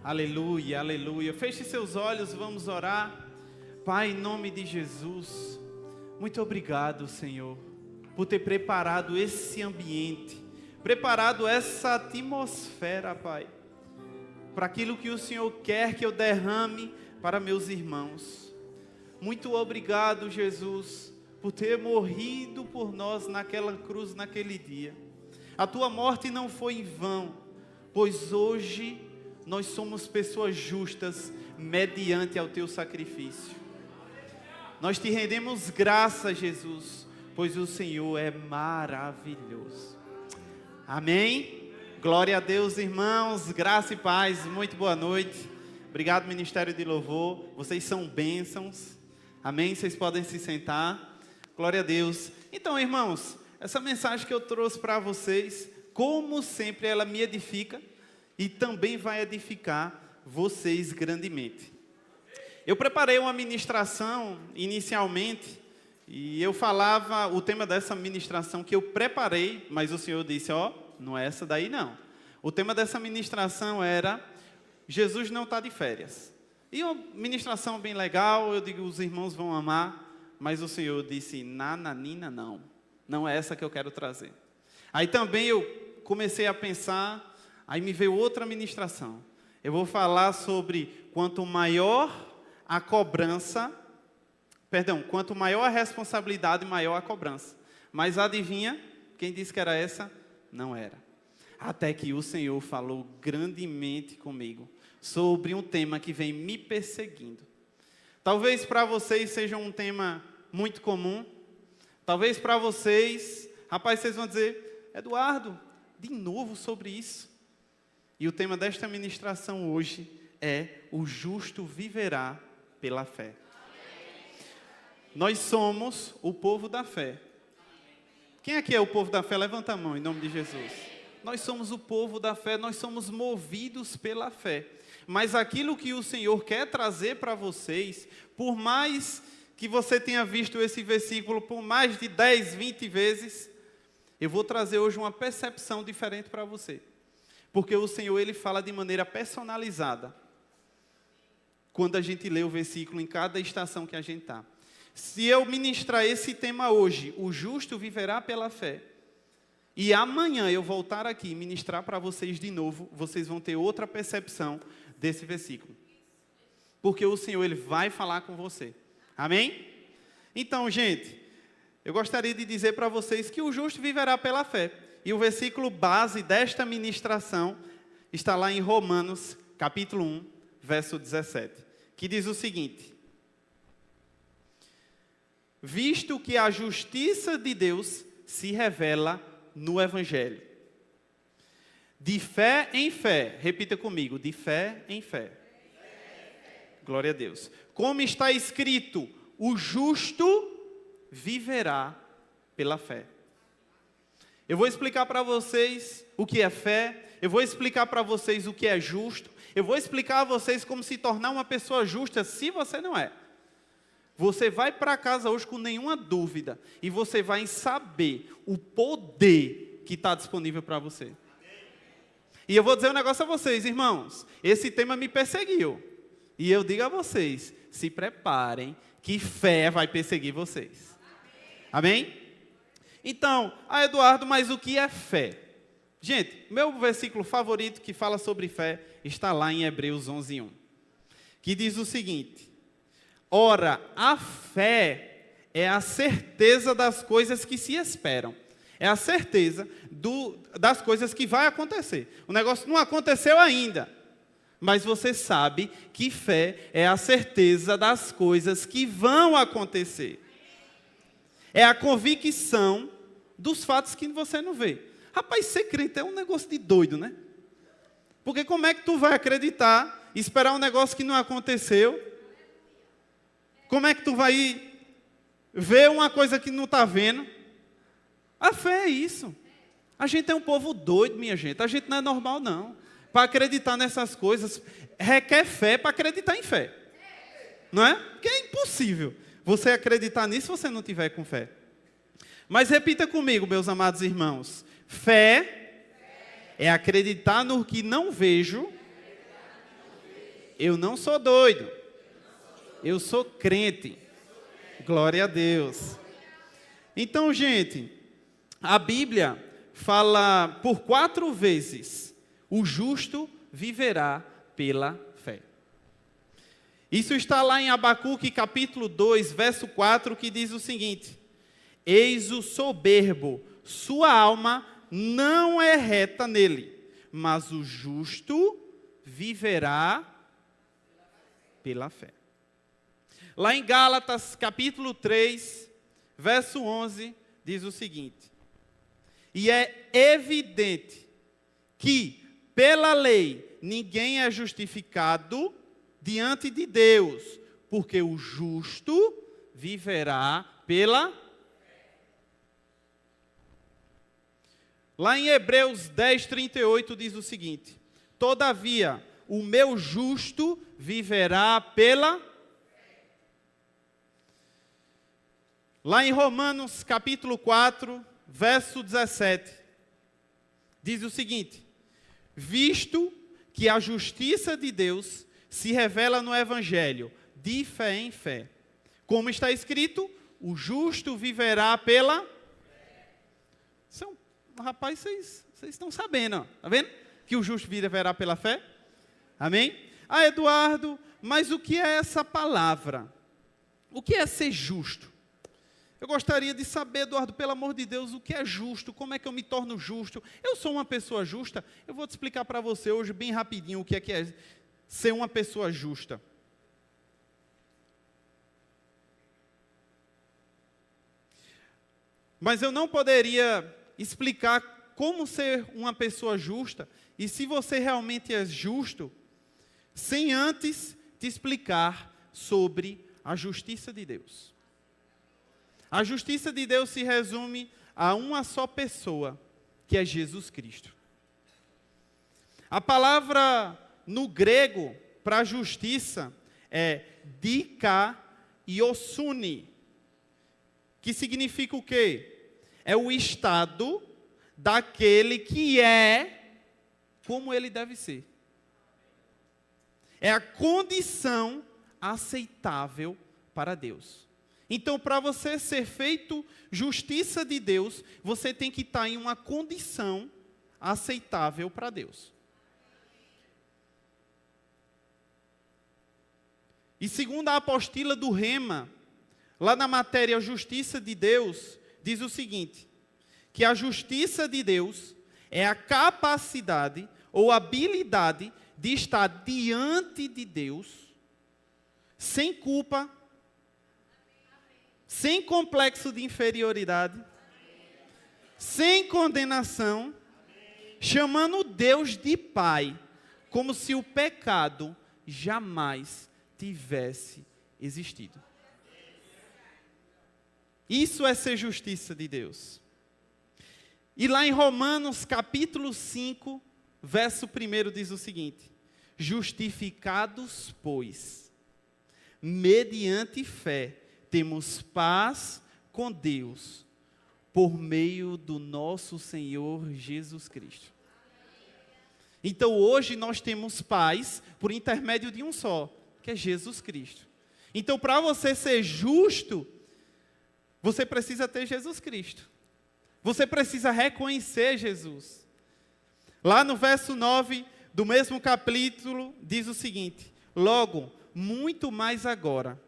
Aleluia, aleluia. Feche seus olhos, vamos orar. Pai, em nome de Jesus, muito obrigado, Senhor, por ter preparado esse ambiente, preparado essa atmosfera, Pai, para aquilo que o Senhor quer que eu derrame para meus irmãos. Muito obrigado, Jesus, por ter morrido por nós naquela cruz, naquele dia. A tua morte não foi em vão, pois hoje nós somos pessoas justas mediante ao teu sacrifício. Nós te rendemos graças, Jesus, pois o Senhor é maravilhoso. Amém? Glória a Deus, irmãos, graça e paz, muito boa noite. Obrigado, Ministério de Louvor, vocês são bênçãos. Amém? Vocês podem se sentar. Glória a Deus. Então, irmãos, essa mensagem que eu trouxe para vocês, como sempre, ela me edifica e também vai edificar vocês grandemente. Eu preparei uma ministração inicialmente e eu falava o tema dessa ministração que eu preparei, mas o Senhor disse, não é essa daí não. O tema dessa ministração era Jesus não está de férias. E uma ministração bem legal, eu digo, os irmãos vão amar, mas o Senhor disse, nananina não é essa que eu quero trazer. Aí também eu comecei a pensar, aí me veio outra ministração. Eu vou falar sobre quanto maior a responsabilidade, maior a cobrança. Mas adivinha, quem disse que era essa? Não era. Até que o Senhor falou grandemente comigo sobre um tema que vem me perseguindo. Talvez para vocês seja um tema muito comum. Talvez para vocês, rapaz, vocês vão dizer, Eduardo, de novo sobre isso. E o tema desta ministração hoje é o justo viverá pela fé. Nós somos o povo da fé. Quem aqui é o povo da fé? Levanta a mão em nome de Jesus. Nós somos o povo da fé, nós somos movidos pela fé. Mas aquilo que o Senhor quer trazer para vocês, por mais que você tenha visto esse versículo por mais de 10, 20 vezes, eu vou trazer hoje uma percepção diferente para você. Porque o Senhor, Ele fala de maneira personalizada. Quando a gente lê o versículo em cada estação que a gente está. Se eu ministrar esse tema hoje, o justo viverá pela fé, e amanhã eu voltar aqui e ministrar para vocês de novo, vocês vão ter outra percepção desse versículo. Porque o Senhor, Ele vai falar com você. Amém? Então, gente, eu gostaria de dizer para vocês que o justo viverá pela fé. E o versículo base desta ministração está lá em Romanos, capítulo 1, verso 17, que diz o seguinte: visto que a justiça de Deus se revela no Evangelho, de fé em fé, repita comigo, de fé em fé. Glória a Deus. Como está escrito, o justo viverá pela fé. Eu vou explicar para vocês o que é fé, eu vou explicar para vocês o que é justo, eu vou explicar a vocês como se tornar uma pessoa justa se você não é. Você vai para casa hoje com nenhuma dúvida e você vai saber o poder que está disponível para você. E eu vou dizer um negócio a vocês, irmãos, esse tema me perseguiu. E eu digo a vocês, se preparem que fé vai perseguir vocês. Amém? Então, Eduardo, mas o que é fé? Gente, meu versículo favorito que fala sobre fé está lá em Hebreus 11:1, que diz o seguinte: ora, a fé é a certeza das coisas que se esperam. É a certeza das coisas que vai acontecer. O negócio não aconteceu ainda, mas você sabe que fé é a certeza das coisas que vão acontecer. É a convicção dos fatos que você não vê. Rapaz, ser crente é um negócio de doido, né? Porque como é que tu vai acreditar, esperar um negócio que não aconteceu? Como é que tu vai ver uma coisa que não está vendo? A fé é isso. A gente é um povo doido, minha gente. A gente não é normal, não. Para acreditar nessas coisas, requer fé para acreditar em fé. Não é? Porque é impossível você acreditar nisso se você não tiver com fé. Mas repita comigo, meus amados irmãos. Fé é acreditar no que não vejo Eu não sou doido. Eu sou crente. Glória a Deus. Então, gente, a Bíblia fala por 4 vezes: o justo viverá pela fé. Isso está lá em Abacuque, capítulo 2, verso 4, que diz o seguinte: eis o soberbo, sua alma não é reta nele, mas o justo viverá pela fé. Lá em Gálatas, capítulo 3, verso 11, diz o seguinte: e é evidente que, pela lei, ninguém é justificado diante de Deus, porque o justo viverá pela fé. Lá em Hebreus 10, 38 diz o seguinte: todavia, o meu justo viverá pela fé. Lá em Romanos capítulo 4, verso 17, diz o seguinte: visto que a justiça de Deus se revela no Evangelho, de fé em fé. Como está escrito, o justo viverá pela fé. Rapaz, vocês estão sabendo, tá vendo? Que o justo viverá pela fé? Amém? Ah, Eduardo, mas o que é essa palavra? O que é ser justo? Eu gostaria de saber, Eduardo, pelo amor de Deus, o que é justo? Como é que eu me torno justo? Eu sou uma pessoa justa? Eu vou te explicar para você hoje, bem rapidinho, o que é ser uma pessoa justa. Mas eu não poderia explicar como ser uma pessoa justa, e se você realmente é justo, sem antes te explicar sobre a justiça de Deus. A justiça de Deus se resume a uma só pessoa, que é Jesus Cristo. A palavra no grego para justiça é dikaiosune, que significa o quê? É o estado daquele que é como ele deve ser. É a condição aceitável para Deus. Então, para você ser feito justiça de Deus, você tem que estar em uma condição aceitável para Deus. E segundo a apostila do Rema, lá na matéria Justiça de Deus, diz o seguinte: que a justiça de Deus é a capacidade ou habilidade de estar diante de Deus, sem culpa, sem complexo de inferioridade, sem condenação, chamando Deus de Pai, como se o pecado jamais tivesse existido. Isso é ser justiça de Deus. E lá em Romanos capítulo 5, verso 1 diz o seguinte: justificados, pois, mediante fé, temos paz com Deus, por meio do nosso Senhor Jesus Cristo. Então hoje nós temos paz por intermédio de um só, que é Jesus Cristo. Então, para você ser justo, você precisa ter Jesus Cristo. Você precisa reconhecer Jesus. Lá no verso 9 do mesmo capítulo, diz o seguinte: logo, muito mais agora,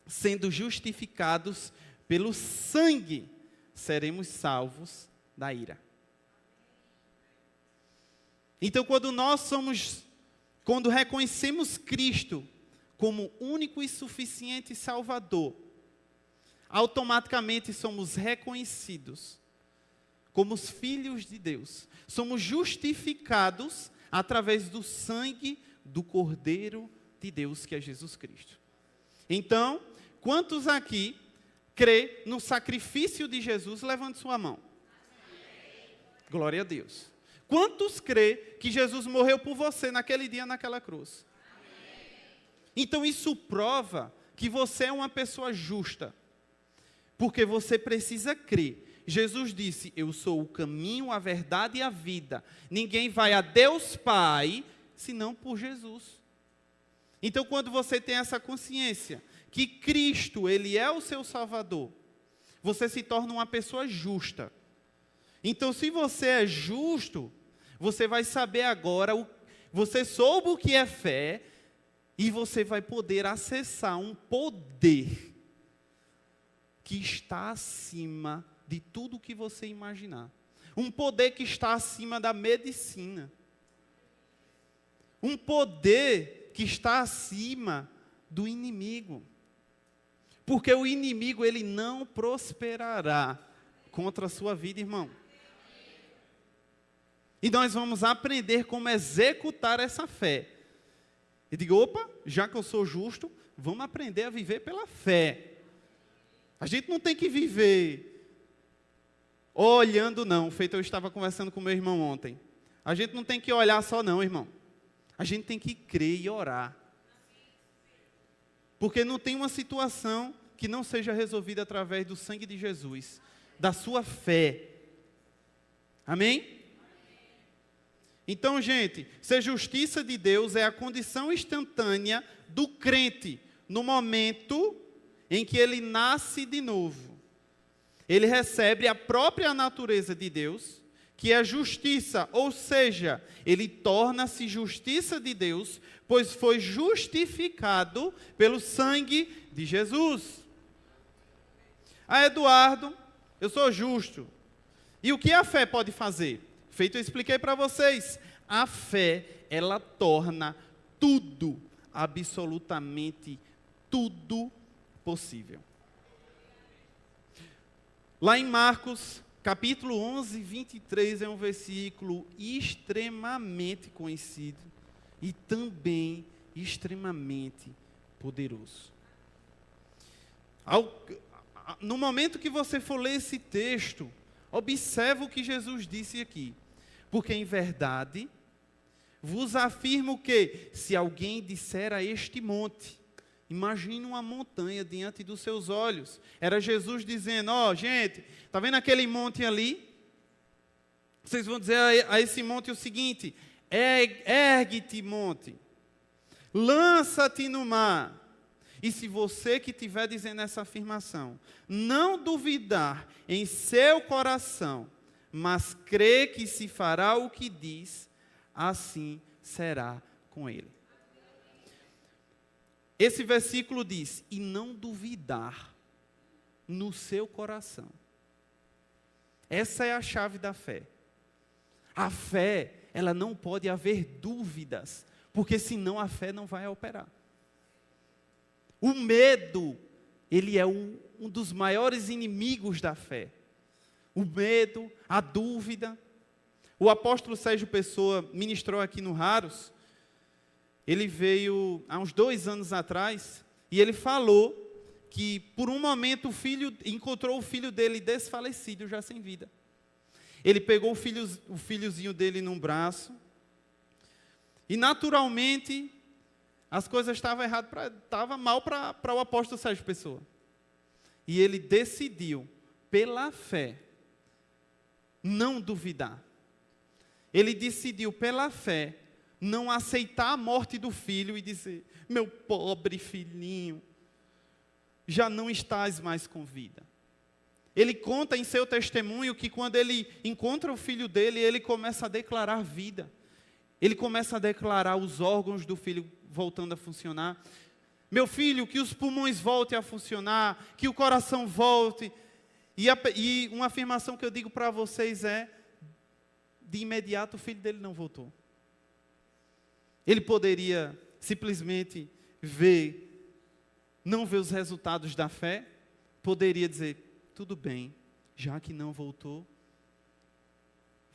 sendo justificados pelo sangue, seremos salvos da ira. Então, quando reconhecemos Cristo como único e suficiente Salvador, automaticamente somos reconhecidos como os filhos de Deus. Somos justificados através do sangue do Cordeiro de Deus, que é Jesus Cristo. Então, quantos aqui crê no sacrifício de Jesus? Levante sua mão. Amém. Glória a Deus. Quantos crê que Jesus morreu por você naquele dia, naquela cruz? Amém. Então isso prova que você é uma pessoa justa, porque você precisa crer. Jesus disse: eu sou o caminho, a verdade e a vida. Ninguém vai a Deus Pai, senão por Jesus. Então, quando você tem essa consciência que Cristo, Ele é o seu Salvador, você se torna uma pessoa justa. Então, se você é justo, você vai saber agora, você soube o que é fé, e você vai poder acessar um poder que está acima de tudo que você imaginar. Um poder que está acima da medicina. Um poder que está acima do inimigo. Porque o inimigo, ele não prosperará contra a sua vida, irmão. E nós vamos aprender como executar essa fé. E digo, opa, já que eu sou justo, vamos aprender a viver pela fé. A gente não tem que viver olhando não, feito eu estava conversando com meu irmão ontem. A gente não tem que olhar só não, irmão. A gente tem que crer e orar. Porque não tem uma situação que não seja resolvida através do sangue de Jesus, da sua fé. Amém? Então, gente, ser justiça de Deus é a condição instantânea do crente no momento em que ele nasce de novo. Ele recebe a própria natureza de Deus, que é justiça, ou seja, ele torna-se justiça de Deus, pois foi justificado pelo sangue de Jesus. Ah, Eduardo, eu sou justo. E o que a fé pode fazer? Feito eu expliquei para vocês, a fé, ela torna tudo, absolutamente tudo possível. Lá em Marcos, capítulo 11, 23, é um versículo extremamente conhecido e também extremamente poderoso. No momento que você for ler esse texto, observa o que Jesus disse aqui. Porque em verdade, vos afirmo que, se alguém disser a este monte, imagine uma montanha diante dos seus olhos. Era Jesus dizendo, gente, está vendo aquele monte ali? Vocês vão dizer a esse monte o seguinte, ergue-te, monte, lança-te no mar. E se você que estiver dizendo essa afirmação, não duvidar em seu coração, mas crer que se fará o que diz, assim será com ele. Esse versículo diz, e não duvidar no seu coração. Essa é a chave da fé. A fé, ela não pode haver dúvidas, porque senão a fé não vai operar. O medo, ele é um dos maiores inimigos da fé. O medo, a dúvida. O apóstolo Sérgio Pessoa ministrou aqui no Raros. Ele veio há uns 2 anos atrás e ele falou que por um momento encontrou o filho dele desfalecido, já sem vida. Ele pegou o filhozinho dele num braço e naturalmente as coisas estavam erradas, estavam mal para o apóstolo Sérgio Pessoa. E ele decidiu, pela fé, não duvidar. Ele decidiu, pela fé, não aceitar a morte do filho e dizer, meu pobre filhinho, já não estás mais com vida. Ele conta em seu testemunho que quando ele encontra o filho dele, ele começa a declarar vida. Ele começa a declarar os órgãos do filho voltando a funcionar. Meu filho, que os pulmões voltem a funcionar, que o coração volte. E uma afirmação que eu digo para vocês é, de imediato o filho dele não voltou. Ele poderia simplesmente não ver os resultados da fé, poderia dizer, tudo bem, já que não voltou,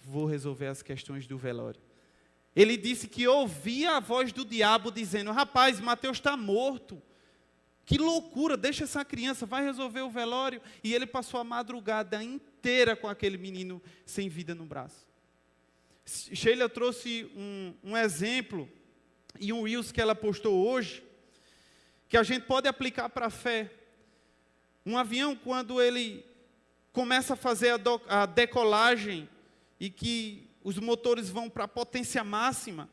vou resolver as questões do velório. Ele disse que ouvia a voz do diabo dizendo, rapaz, Mateus está morto. Que loucura, deixa essa criança, vai resolver o velório. E ele passou a madrugada inteira com aquele menino sem vida no braço. Sheila trouxe um exemplo e um reels que ela postou hoje, que a gente pode aplicar para a fé. Um avião, quando ele começa a fazer a decolagem e que os motores vão para a potência máxima,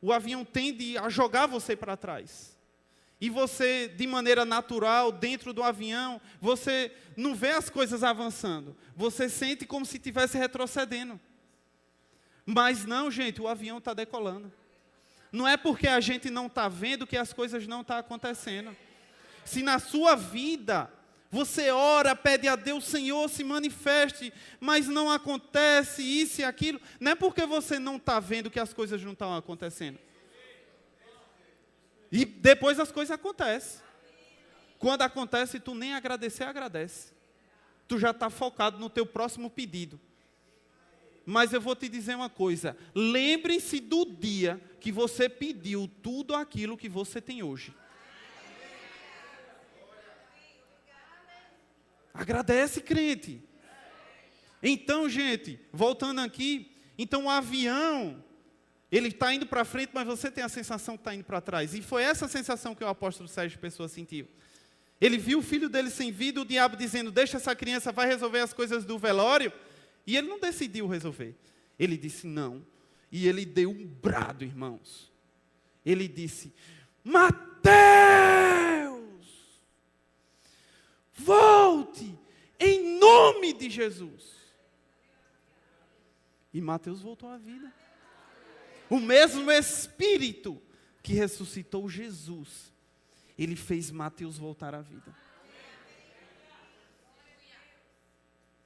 o avião tende a jogar você para trás. E você, de maneira natural, dentro do avião, você não vê as coisas avançando. Você sente como se estivesse retrocedendo. Mas não, gente, o avião está decolando. Não é porque a gente não está vendo que as coisas não estão acontecendo. Se na sua vida você ora, pede a Deus, Senhor, se manifeste, mas não acontece isso e aquilo, não é porque você não está vendo que as coisas não estão acontecendo. E depois as coisas acontecem. Quando acontece, tu nem agradecer, agradece. Tu já está focado no teu próximo pedido. Mas eu vou te dizer uma coisa. Lembre-se do dia que você pediu tudo aquilo que você tem hoje. Agradece, crente. Então, gente, voltando aqui. Então, o avião, ele está indo para frente, mas você tem a sensação que está indo para trás. E foi essa sensação que o apóstolo Sérgio Pessoa sentiu. Ele viu o filho dele sem vida, o diabo dizendo, deixa essa criança, vai resolver as coisas do velório. E ele não decidiu resolver. Ele disse não. E ele deu um brado, irmãos. Ele disse, Mateus, volte em nome de Jesus. E Mateus voltou à vida. O mesmo Espírito que ressuscitou Jesus, ele fez Mateus voltar à vida.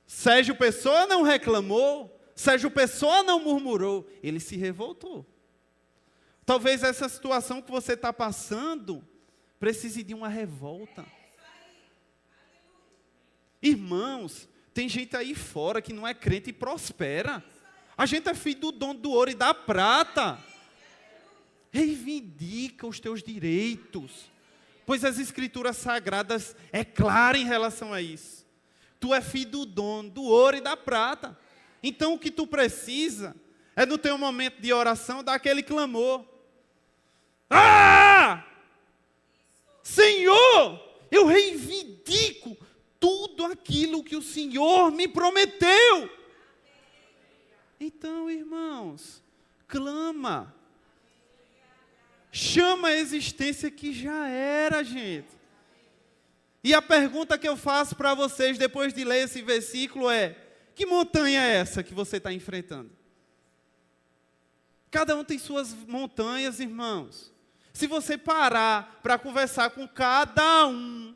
Sérgio Pessoa não reclamou, Sérgio Pessoa não murmurou, ele se revoltou. Talvez essa situação que você está passando precise de uma revolta. Irmãos, tem gente aí fora que não é crente e prospera. A gente é filho do dono do ouro e da prata. Reivindica os teus direitos, pois as escrituras sagradas é clara em relação a isso. Tu é filho do dono do ouro e da prata. Então o que tu precisa é no teu momento de oração dar aquele clamor. Ah! Senhor, eu reivindico tudo aquilo que o Senhor me prometeu. Então, irmãos, clama. Chama a existência que já era, gente. E a pergunta que eu faço para vocês, depois de ler esse versículo é, que montanha é essa que você está enfrentando? Cada um tem suas montanhas, irmãos. Se você parar para conversar com cada um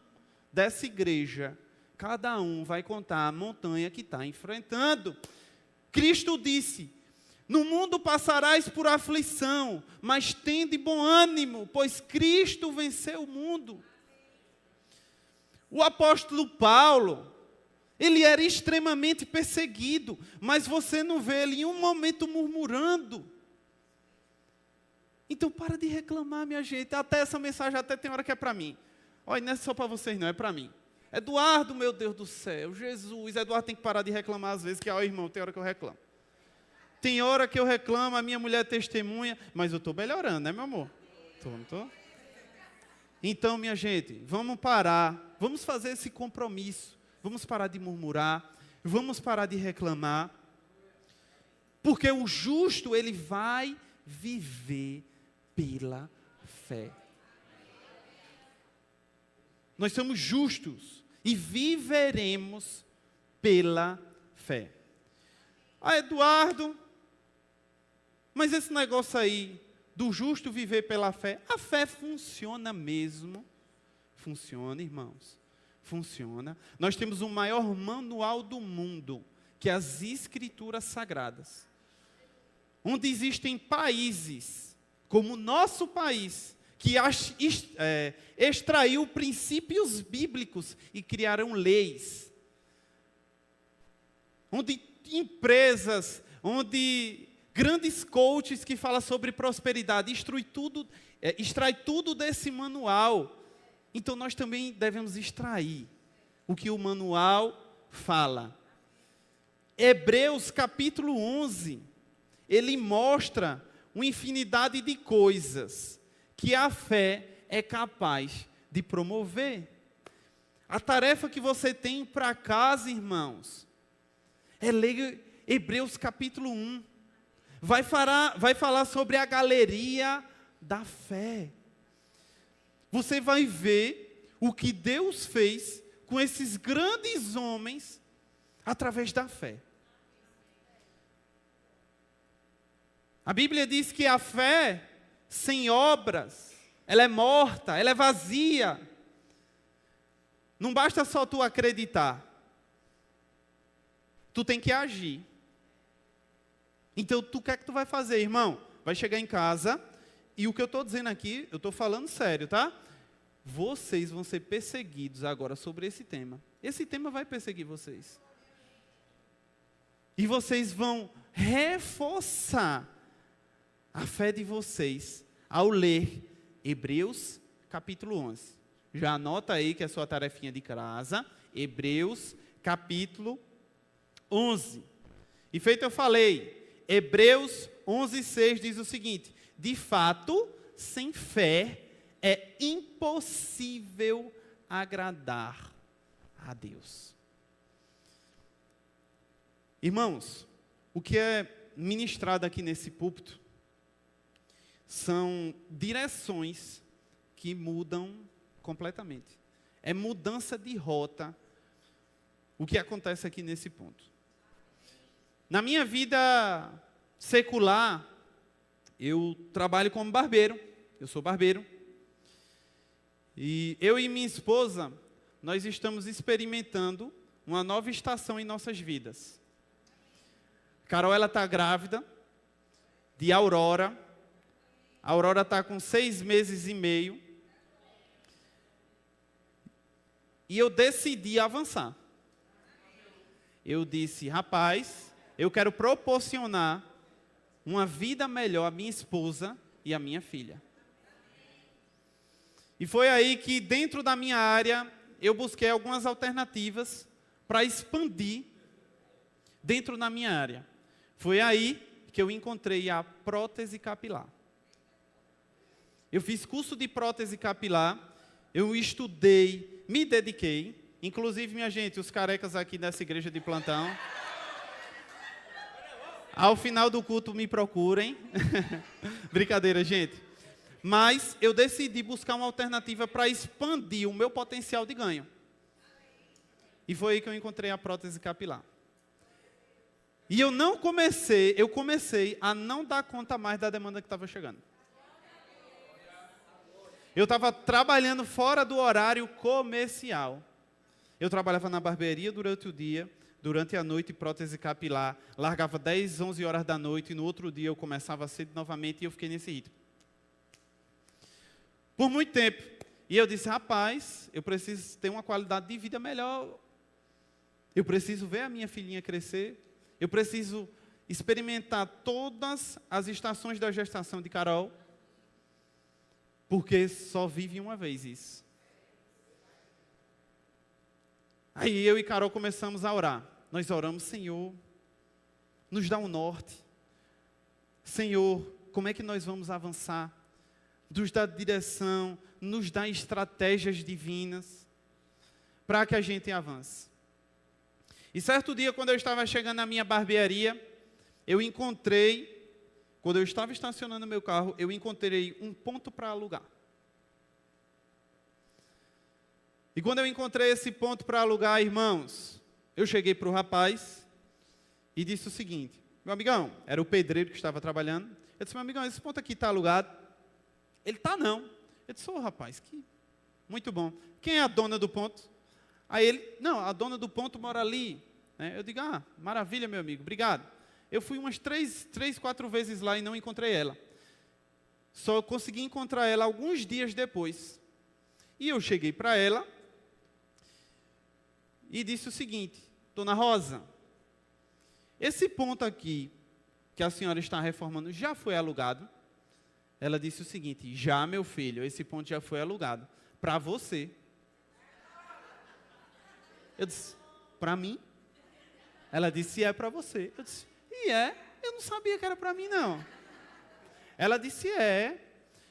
dessa igreja, cada um vai contar a montanha que está enfrentando. Cristo disse, no mundo passarás por aflição, mas tende bom ânimo, pois Cristo venceu o mundo. O apóstolo Paulo, ele era extremamente perseguido, mas você não vê ele em um momento murmurando. Então para de reclamar, minha gente. Até essa mensagem até tem hora que é para mim. Olha, não é só para vocês não, é para mim. Eduardo, meu Deus do céu, Jesus, Eduardo tem que parar de reclamar às vezes, que, ó, irmão, tem hora que eu reclamo. Tem hora que eu reclamo, a minha mulher testemunha, mas eu estou melhorando, né, meu amor? Não estou? Então, minha gente, vamos parar, vamos fazer esse compromisso, vamos parar de murmurar, vamos parar de reclamar, porque o justo, ele vai viver pela fé. Nós somos justos e viveremos pela fé. Ah, Eduardo, mas esse negócio aí do justo viver pela fé, a fé funciona mesmo? Funciona, irmãos. Funciona. Nós temos o maior manual do mundo, que é as Escrituras Sagradas. Onde existem países, como o nosso país, que extraiu princípios bíblicos e criaram leis. Onde empresas, onde grandes coaches que falam sobre prosperidade, extrai tudo desse manual. Então nós também devemos extrair o que o manual fala. Hebreus capítulo 11, ele mostra uma infinidade de coisas que a fé é capaz de promover. A tarefa que você tem para casa, irmãos, é ler Hebreus capítulo 1. vai falar sobre a galeria da fé. Você vai ver o que Deus fez com esses grandes homens através da fé. A Bíblia diz que a fé sem obras, ela é morta, ela é vazia. Não basta só tu acreditar. Tu tem que agir. Então, o que é que tu vai fazer, irmão? Vai chegar em casa, e o que eu estou dizendo aqui, eu estou falando sério, tá? Vocês vão ser perseguidos agora sobre esse tema. Esse tema vai perseguir vocês. E vocês vão reforçar a fé de vocês ao ler Hebreus capítulo 11. Já anota aí que é a sua tarefinha de casa. Hebreus capítulo 11. E feito eu falei, Hebreus 11:6 diz o seguinte: de fato, sem fé é impossível agradar a Deus. Irmãos, o que é ministrado aqui nesse púlpito são direções que mudam completamente. É mudança de rota o que acontece aqui nesse ponto. Na minha vida secular, eu trabalho como barbeiro. Eu sou barbeiro. E eu e minha esposa, nós estamos experimentando uma nova estação em nossas vidas. Carol, ela está grávida de Aurora. A Aurora está com 6 meses e meio. E eu decidi avançar. Eu disse, rapaz, eu quero proporcionar uma vida melhor à minha esposa e à minha filha. E foi aí que, dentro da minha área, eu busquei algumas alternativas para expandir dentro da minha área. Foi aí que eu encontrei a prótese capilar. Eu fiz curso de prótese capilar, eu estudei, me dediquei. Inclusive, minha gente, os carecas aqui dessa igreja de plantão, ao final do culto me procurem. Brincadeira, gente. Mas eu decidi buscar uma alternativa para expandir o meu potencial de ganho. E foi aí que eu encontrei a prótese capilar. E eu comecei a não dar conta mais da demanda que estava chegando. Eu estava trabalhando fora do horário comercial. Eu trabalhava na barbearia durante o dia, durante a noite, prótese capilar. Largava 10, 11 horas da noite e no outro dia eu começava cedo novamente e eu fiquei nesse ritmo. Por muito tempo. E eu disse, rapaz, eu preciso ter uma qualidade de vida melhor. Eu preciso ver a minha filhinha crescer. Eu preciso experimentar todas as estações da gestação de Carol. Porque só vive uma vez isso. Aí eu e Carol começamos a orar. Nós oramos, Senhor, nos dá um norte. Senhor, como é que nós vamos avançar? Nos dá direção, nos dá estratégias divinas para que a gente avance. E certo dia, quando eu estava chegando na minha barbearia, quando eu estava estacionando meu carro, eu encontrei um ponto para alugar. E quando eu encontrei esse ponto para alugar, irmãos, eu cheguei para o rapaz e disse o seguinte, meu amigão, era o pedreiro que estava trabalhando, eu disse, meu amigão, esse ponto aqui está alugado? Ele está não. Eu disse, rapaz, que muito bom. Quem é a dona do ponto? Aí ele, não, a dona do ponto mora ali. Eu digo, maravilha, meu amigo, obrigado. Eu fui umas 4 vezes lá e não encontrei ela. Só consegui encontrar ela alguns dias depois. E eu cheguei para ela e disse o seguinte, Dona Rosa, esse ponto aqui que a senhora está reformando já foi alugado? Ela disse o seguinte, já, meu filho, esse ponto já foi alugado. Para você. Eu disse, para mim? Ela disse, é para você. Eu disse, e é? Eu não sabia que era para mim, não. Ela disse, é.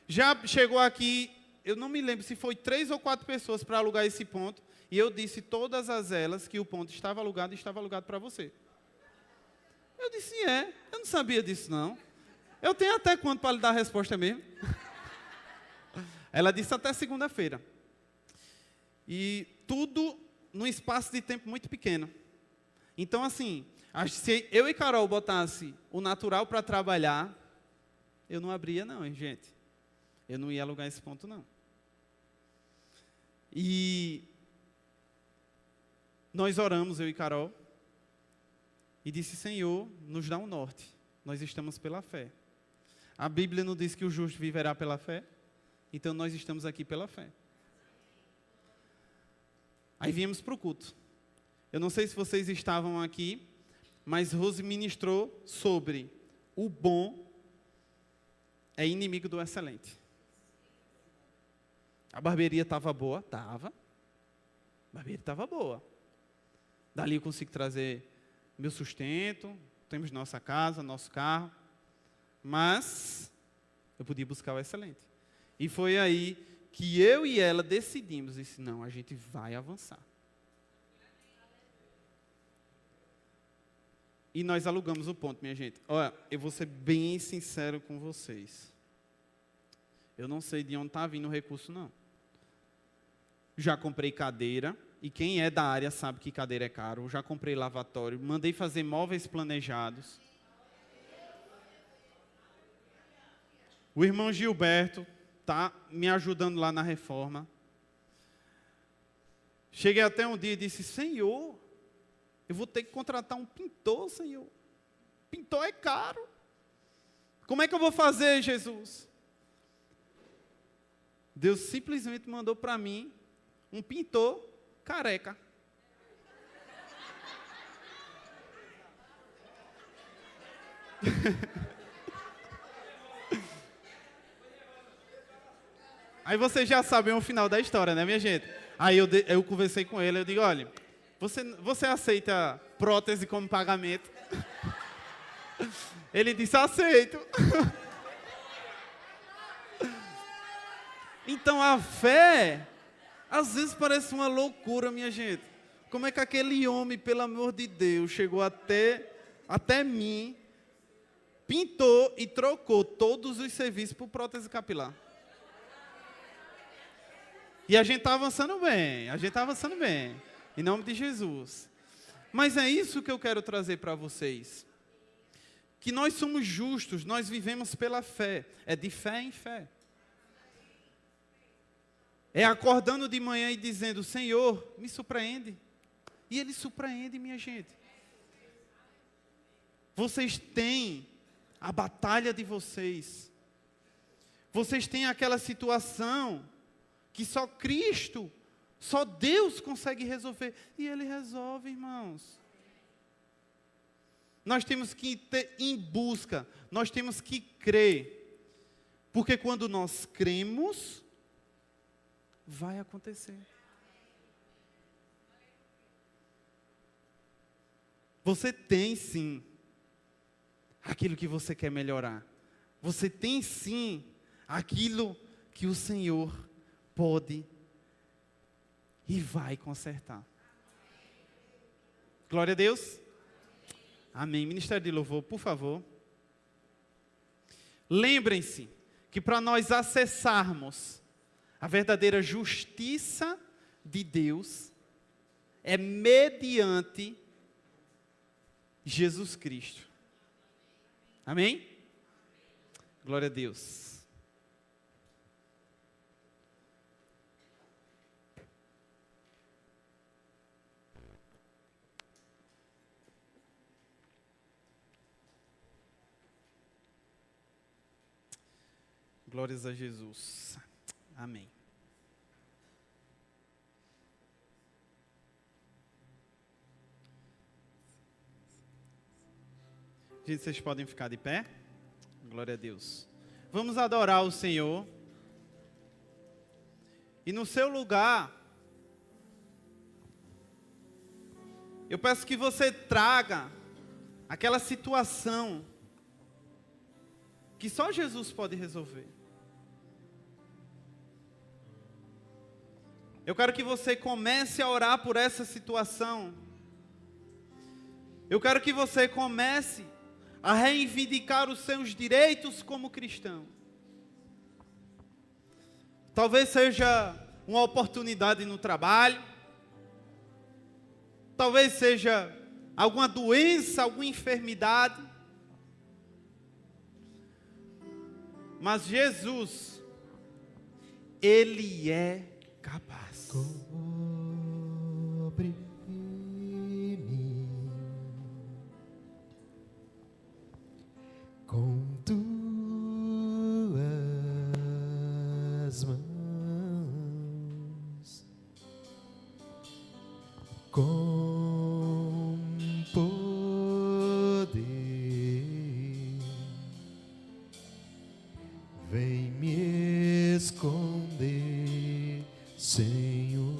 Já chegou aqui, eu não me lembro se foi 3 ou 4 pessoas para alugar esse ponto. E eu disse todas as elas que o ponto estava alugado e estava alugado para você. Eu disse, eu não sabia disso não. Eu tenho até quando para lhe dar a resposta mesmo? Ela disse até segunda-feira. E tudo num espaço de tempo muito pequeno. Então assim, se eu e Carol botasse o natural para trabalhar, eu não abria não, hein, gente. Eu não ia alugar esse ponto não. E nós oramos, eu e Carol, e disse, Senhor, nos dá um norte. Nós estamos pela fé. A Bíblia não diz que o justo viverá pela fé? Então nós estamos aqui pela fé. Aí viemos para o culto. Eu não sei se vocês estavam aqui, mas Rose ministrou sobre o bom é inimigo do excelente. A barbearia estava boa? Estava. A barbearia estava boa. Dali eu consigo trazer meu sustento, temos nossa casa, nosso carro, mas eu podia buscar o excelente. E foi aí que eu e ela decidimos, disse, não, a gente vai avançar. E nós alugamos o ponto, minha gente. Olha, eu vou ser bem sincero com vocês. Eu não sei de onde está vindo o recurso, não. Já comprei cadeira, e quem é da área sabe que cadeira é caro. Eu já comprei lavatório, mandei fazer móveis planejados. O irmão Gilberto está me ajudando lá na reforma. Cheguei até um dia e disse, Senhor, eu vou ter que contratar um pintor, Senhor. Pintor é caro. Como é que eu vou fazer, Jesus? Deus simplesmente mandou para mim um pintor careca. Aí vocês já sabem o final da história, né, minha gente? Aí eu conversei com ele, eu digo, olha, você aceita prótese como pagamento? Ele disse, aceito. Então a fé, às vezes parece uma loucura, minha gente. Como é que aquele homem, pelo amor de Deus, chegou até mim, pintou e trocou todos os serviços por prótese capilar? E a gente está avançando bem, em nome de Jesus. Mas é isso que eu quero trazer para vocês. Que nós somos justos, nós vivemos pela fé, é de fé em fé. É acordando de manhã e dizendo, Senhor, me surpreende. E Ele surpreende, minha gente. Vocês têm a batalha de vocês. Vocês têm aquela situação que só Cristo, só Deus consegue resolver. E Ele resolve, irmãos. Nós temos que ir em busca, nós temos que crer. Porque quando nós cremos, vai acontecer. Você tem sim aquilo que você quer melhorar. Você tem sim aquilo que o Senhor pode e vai consertar. Glória a Deus. Amém. Ministério de Louvor, por favor. Lembrem-se que para nós acessarmos a verdadeira justiça de Deus é mediante Jesus Cristo. Amém? Glória a Deus. Glórias a Jesus. Amém. Gente, vocês podem ficar de pé? Glória a Deus. Vamos adorar o Senhor. E no seu lugar, eu peço que você traga aquela situação que só Jesus pode resolver. Eu quero que você comece a orar por essa situação. Eu quero que você comece a reivindicar os seus direitos como cristão. Talvez seja uma oportunidade no trabalho, talvez seja alguma doença, alguma enfermidade. Mas Jesus, Ele é capaz. Cobre-me com tuas mãos, com poder, vem me esconder, Senhor.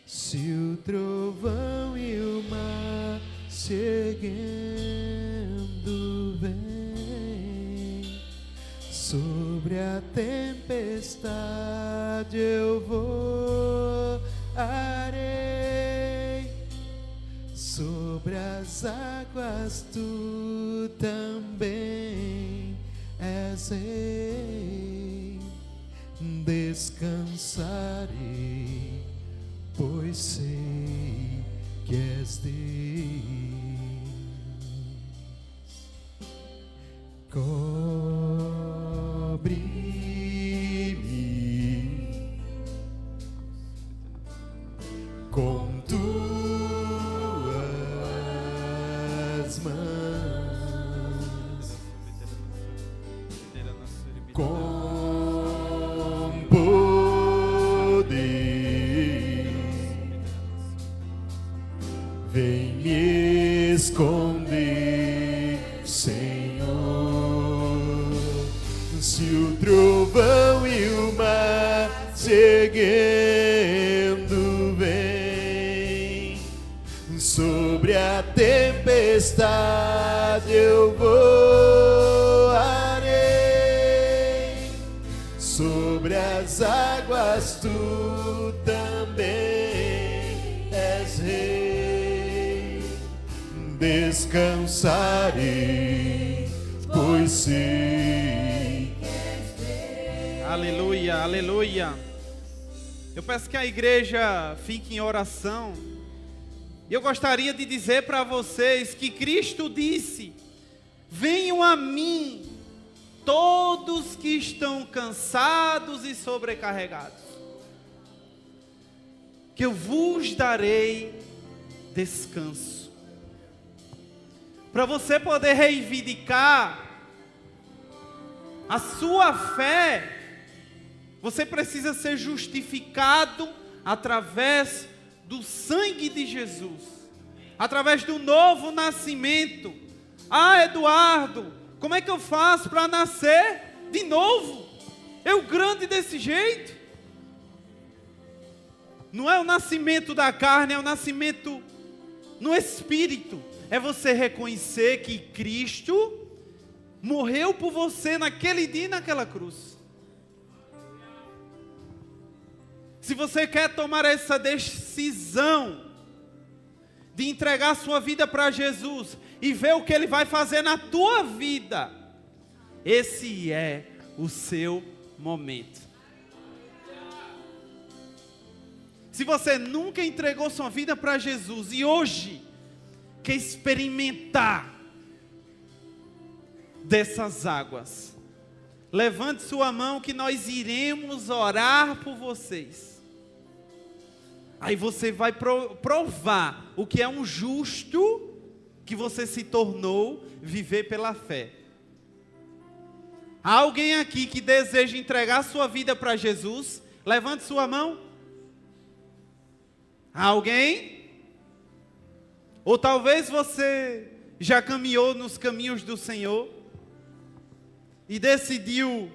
Se o trovão e o mar se erguendo vem, sobre a tempestade eu voarei, sobre as águas tu também és rei. Descansarei, pois sei que és Deus. Cobre-me com tuas mãos, com poder, vem me esconder, Senhor. Se o trovão e o mar se erguendo vem, sobre a tempestade eu voarei, sobre as águas tu também és rei. Descansarei, pois sei. Aleluia, aleluia. Eu peço que a igreja fique em oração. E eu gostaria de dizer para vocês que Cristo disse: venham a mim todos que estão cansados e sobrecarregados, que eu vos darei descanso. Para você poder reivindicar a sua fé, você precisa ser justificado através do sangue de Jesus, através do novo nascimento. Ah, Eduardo, como é que eu faço para nascer de novo? Eu grande desse jeito? Não é o nascimento da carne, é o nascimento no Espírito. É você reconhecer que Cristo morreu por você naquele dia e naquela cruz. Se você quer tomar essa decisão de entregar sua vida para Jesus e ver o que Ele vai fazer na tua vida, esse é o seu momento. Se você nunca entregou sua vida para Jesus e hoje quer experimentar dessas águas, levante sua mão que nós iremos orar por vocês. Aí você vai provar o que é um justo que você se tornou, viver pela fé. Há alguém aqui que deseja entregar sua vida para Jesus? Levante sua mão. Há alguém? Ou talvez você já caminhou nos caminhos do Senhor e decidiu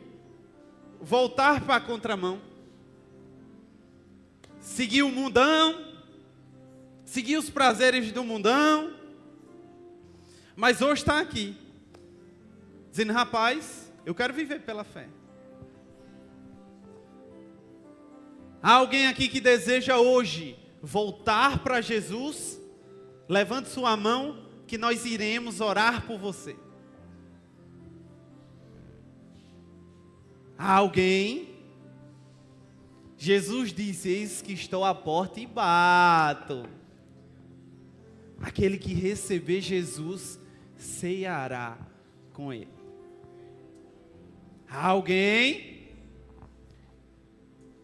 voltar para a contramão, seguir o mundão, seguir os prazeres do mundão, mas hoje está aqui, dizendo: rapaz, eu quero viver pela fé. Há alguém aqui que deseja hoje voltar para Jesus? Levante sua mão que nós iremos orar por você. Há alguém? Jesus disse: eis que estou à porta e bato. Aquele que receber Jesus ceará com ele. Há alguém?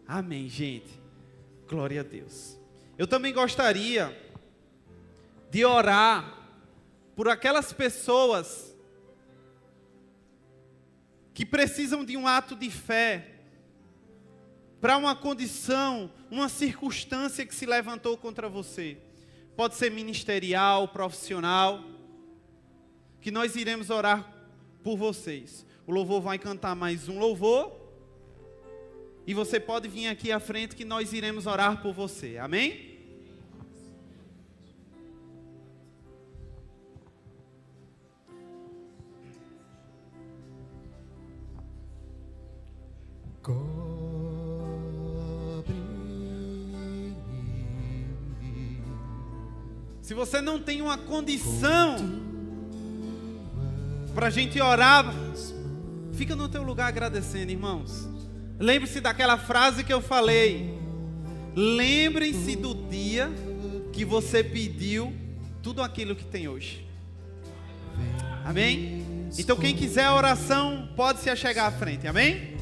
Amém, gente. Glória a Deus. Eu também gostaria de orar por aquelas pessoas que precisam de um ato de fé para uma condição, uma circunstância que se levantou contra você. Pode ser ministerial, profissional, que nós iremos orar por vocês. O louvor vai cantar mais um louvor, e você pode vir aqui à frente que nós iremos orar por você. Amém? Se você não tem uma condição para a gente orar, fica no teu lugar agradecendo, irmãos. Lembre-se daquela frase que eu falei. Lembrem-se do dia que você pediu tudo aquilo que tem hoje. Amém? Então quem quiser a oração, pode se achegar à frente. Amém?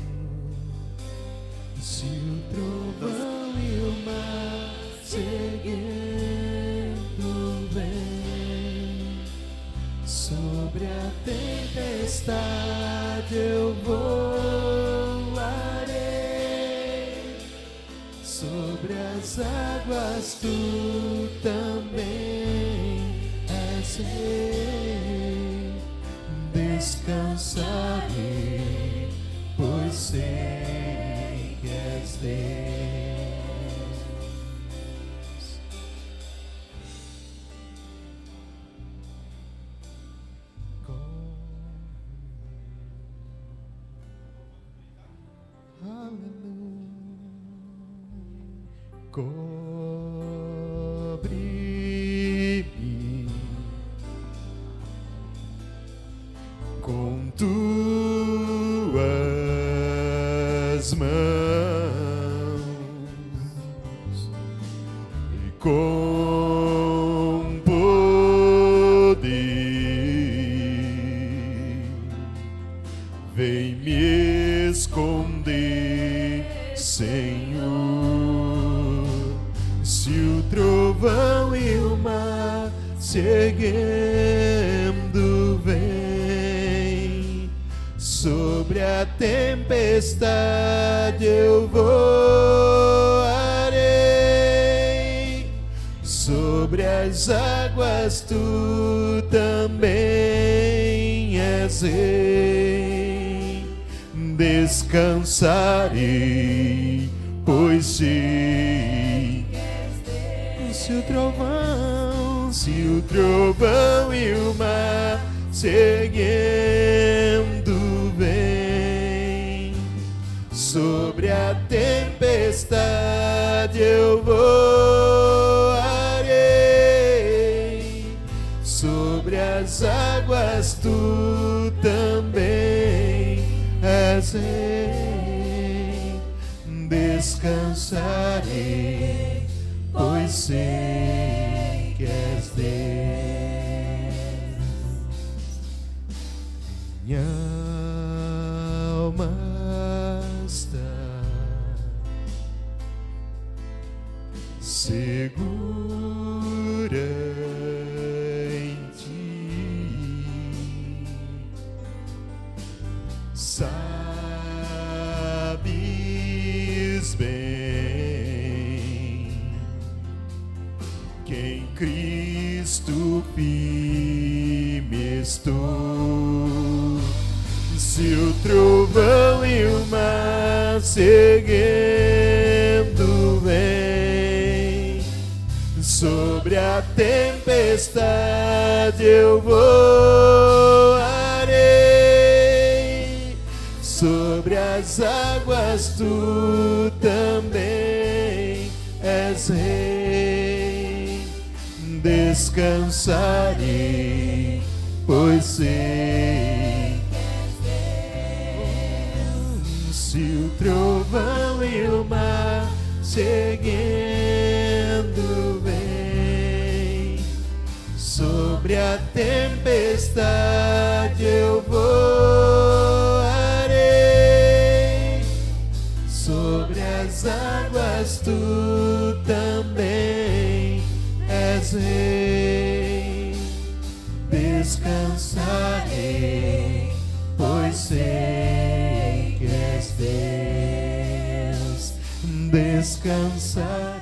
Se o trovão e o mar seguindo vem, sobre a tempestade eu voarei, sobre as águas tu também és rei, descansarei, pois sei que és Deus. Cobre-me com tuas mãos e com poder vem me esconder, Senhor. Se o trovão e o mar seguindo vem, sobre a tempestade eu voarei, sobre as águas tu também és rei, descansarei, pois sei. Se o trovão e o mar seguindo vem, sobre a tempestade eu voarei, sobre as águas tu também és rei, descansarei, pois sei que és Deus. Minha alma está segura em ti, sabes bem que em Cristo firme estou. Se o trovão e o mar seguindo vem, sobre a tempestade eu voarei, sobre as águas tu também és rei, descansarei, pois sei. Se o trovão e o mar seguindo vem, sobre a tempestade eu voarei, sobre as águas tu também és rei. Descansarei, pois sei que és Deus. Descansarei.